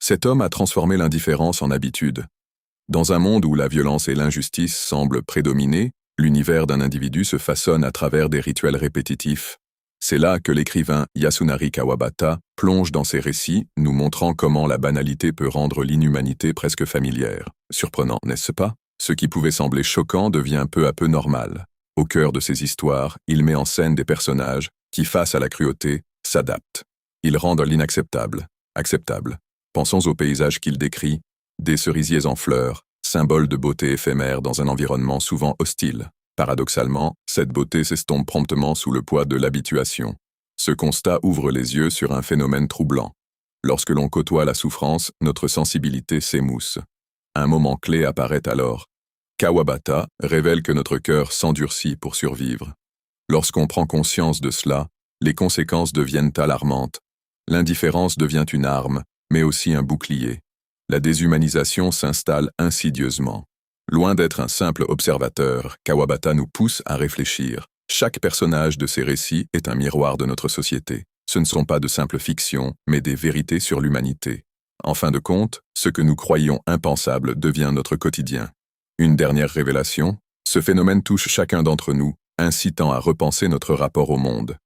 Cet homme a transformé l'indifférence en habitude. Dans un monde où la violence et l'injustice semblent prédominer, l'univers d'un individu se façonne à travers des rituels répétitifs. C'est là que l'écrivain Yasunari Kawabata plonge dans ses récits, nous montrant comment la banalité peut rendre l'inhumanité presque familière. Surprenant, n'est-ce pas? Ce qui pouvait sembler choquant devient peu à peu normal. Au cœur de ses histoires, il met en scène des personnages qui, face à la cruauté, s'adaptent. Ils rendent l'inacceptable acceptable. Pensons aux paysages qu'il décrit, des cerisiers en fleurs, symboles de beauté éphémère dans un environnement souvent hostile. Paradoxalement, cette beauté s'estompe promptement sous le poids de l'habituation. Ce constat ouvre les yeux sur un phénomène troublant. Lorsque l'on côtoie la souffrance, notre sensibilité s'émousse. Un moment clé apparaît alors. Kawabata révèle que notre cœur s'endurcit pour survivre. Lorsqu'on prend conscience de cela, les conséquences deviennent alarmantes. L'indifférence devient une arme, mais aussi un bouclier. La déshumanisation s'installe insidieusement. Loin d'être un simple observateur, Kawabata nous pousse à réfléchir. Chaque personnage de ses récits est un miroir de notre société. Ce ne sont pas de simples fictions, mais des vérités sur l'humanité. En fin de compte, ce que nous croyions impensable devient notre quotidien. Une dernière révélation, ce phénomène touche chacun d'entre nous, incitant à repenser notre rapport au monde.